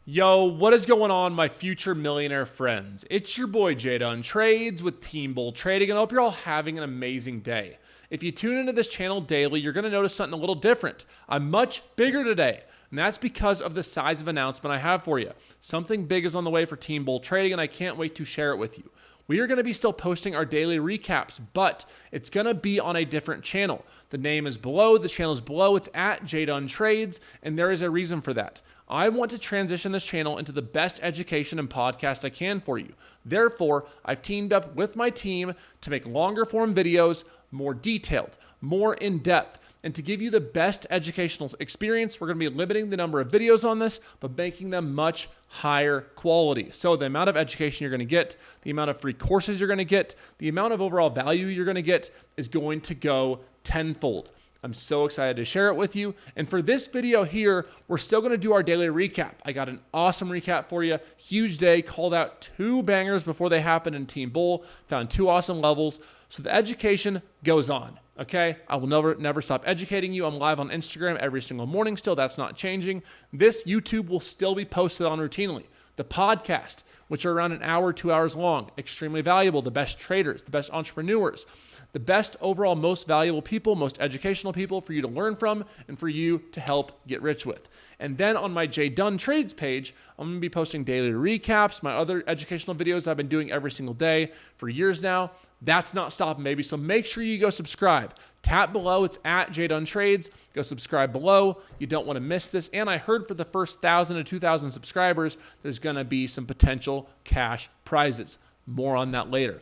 Yo, what is going on, my future millionaire friends? It's your boy Jdun Trades with Team Bull Trading, and I hope you're all having an amazing day. If you tune into this channel daily, you're going to notice something a little different. I'm much bigger today, and that's because of the size of announcement I have for you. Something big is on the way for Team Bull Trading, and I can't wait to share it with you. We are going to be still posting our daily recaps, but it's going to be on a different channel. The name is below, the channel is below, it's at Jdun Trades, and there is a reason for that. I want to transition this channel into the best education and podcast I can for you. Therefore, I've teamed up with my team to make longer form videos, more detailed, more in-depth, and to give you the best educational experience. We're going to be limiting the number of videos on this, but making them much higher quality. So the amount of education you're going to get, the amount of free courses you're going to get, the amount of overall value you're going to get is going to go tenfold. I'm so excited to share it with you. And for this video here, we're still going to do our daily recap. I got an awesome recap for you. Huge day, called out 2 bangers before they happened in Team Bull, found 2 awesome levels. So the education goes on. Okay, I will never stop educating you. I'm live on Instagram every single morning still. That's not changing. This YouTube will still be posted on routinely. The podcast, which are around an hour, 2 hours long, extremely valuable. The best traders, the best entrepreneurs, the best overall, most valuable people, most educational people for you to learn from and for you to help get rich with. And then on my Jdun Trades page, I'm going to be posting daily recaps, my other educational videos I've been doing every single day for years now. That's not stopping, baby. So make sure you go subscribe. Tap below. It's at Jdun Trades. Go subscribe below. You don't want to miss this. And I heard for the first 1,000 to 2,000 subscribers, there's going to be some potential cash prizes. More on that later.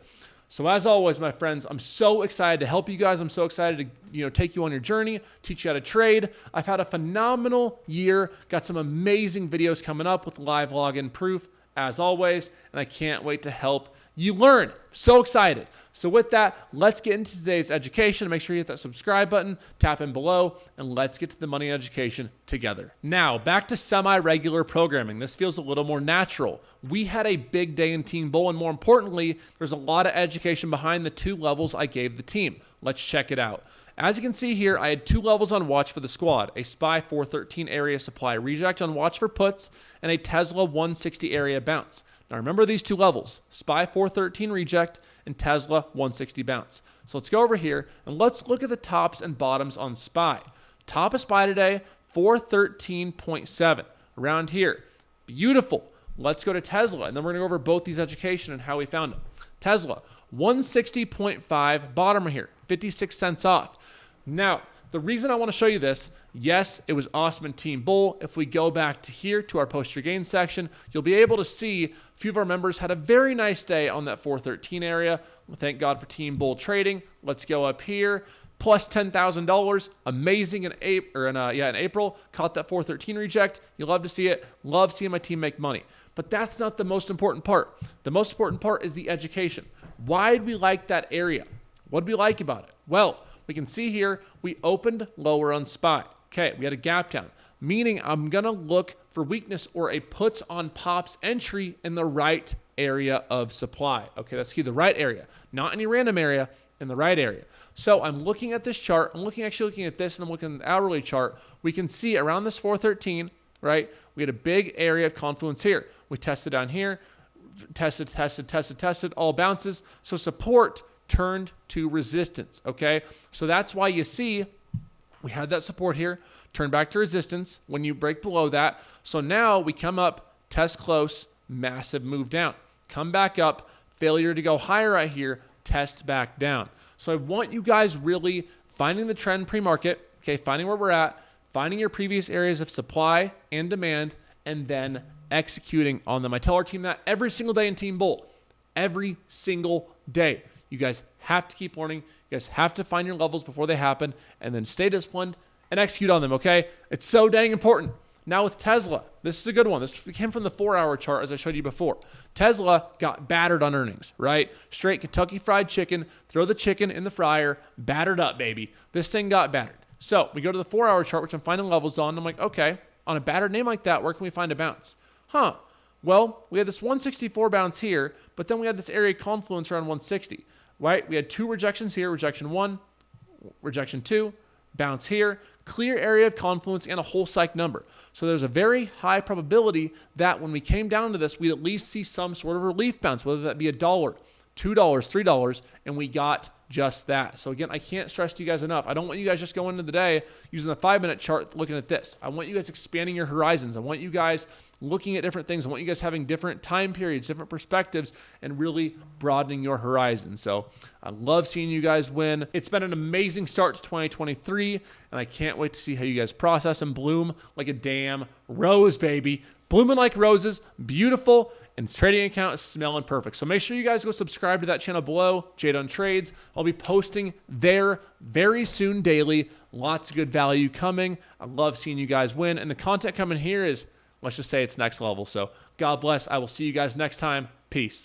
So as always, my friends, I'm so excited to help you guys. I'm so excited to take you on your journey, teach you how to trade. I've had a phenomenal year. Got some amazing videos coming up with live login proof, as always, and I can't wait to help you learn. So excited. So with that, let's get into today's education. Make sure you hit that subscribe button, tap in below, and let's get to the money and education together. Now, back to semi-regular programming. This feels a little more natural. We had a big day in Team Bull, and more importantly, there's a lot of education behind the 2 levels I gave the team. Let's check it out. As you can see here, I had 2 levels on watch for the squad, a SPY 413 area supply reject on watch for puts, and a Tesla 160 area bounce. Now remember these 2 levels, SPY 413 reject and Tesla 160 bounce. So let's go over here and let's look at the tops and bottoms on SPY. Top of SPY today, 413.7, around here. Beautiful. Let's go to Tesla, and then we're going to go over both these education and how we found them. Tesla, 160.5, bottom right here, 56 cents off. Now, the reason I want to show you this, yes, it was awesome in Team Bull. If we go back to here to our post your gain section, you'll be able to see a few of our members had a very nice day on that 413 area. Well, thank God for Team Bull Trading. Let's go up here. Plus $10,000, amazing in April. Caught that 413 reject. You love to see it. Love seeing my team make money. But that's not the most important part. The most important part is the education. Why did we like that area? What did we like about it? Well, we can see here we opened lower on SPY. Okay, we had a gap down, meaning I'm going to look for weakness or a puts on pops entry in the right area of supply. Okay, that's key, the right area, not any random area, in the right area. So I'm looking at this chart. I'm actually looking at this, and I'm looking at the hourly chart. We can see around this 413, right? We had a big area of confluence here. We tested down here, tested, all bounces. So support turned to resistance, okay? So that's why you see we had that support here, turn back to resistance when you break below that. So now we come up, test close, massive move down. Come back up, failure to go higher right here, test back down. So I want you guys really finding the trend pre-market, okay, finding where we're at, finding your previous areas of supply and demand, and then executing on them. I tell our team that every single day in Team Bull, every single day. You guys have to keep learning. You guys have to find your levels before they happen and then stay disciplined and execute on them, okay? It's so dang important. Now with Tesla, this is a good one. This came from the 4-hour chart as I showed you before. Tesla got battered on earnings, right? Straight Kentucky Fried Chicken, throw the chicken in the fryer, battered up, baby. This thing got battered. So we go to the 4-hour chart, which I'm finding levels on. I'm like, okay, on a battered name like that, where can we find a bounce? Well, we had this 164 bounce here, but then we had this area confluence around 160, right? We had 2 rejections here, rejection 1, rejection 2, bounce here, clear area of confluence, and a whole psych number. So there's a very high probability that when we came down to this, we'd at least see some sort of relief bounce, whether that be $1, $2, $3, and we got just that. So again, I can't stress to you guys enough. I don't want you guys just going into the day using the 5-minute chart looking at this. I want you guys expanding your horizons. I want you guys looking at different things. I want you guys having different time periods, different perspectives, and really broadening your horizon. So I love seeing you guys win. It's been an amazing start to 2023, and I can't wait to see how you guys process and bloom like a damn rose, baby. Blooming like roses, beautiful, and trading account is smelling perfect. So make sure you guys go subscribe to that channel below, Jdun Trades. I'll be posting there very soon daily. Lots of good value coming. I love seeing you guys win. And the content coming here is, let's just say it's next level. So God bless. I will see you guys next time. Peace.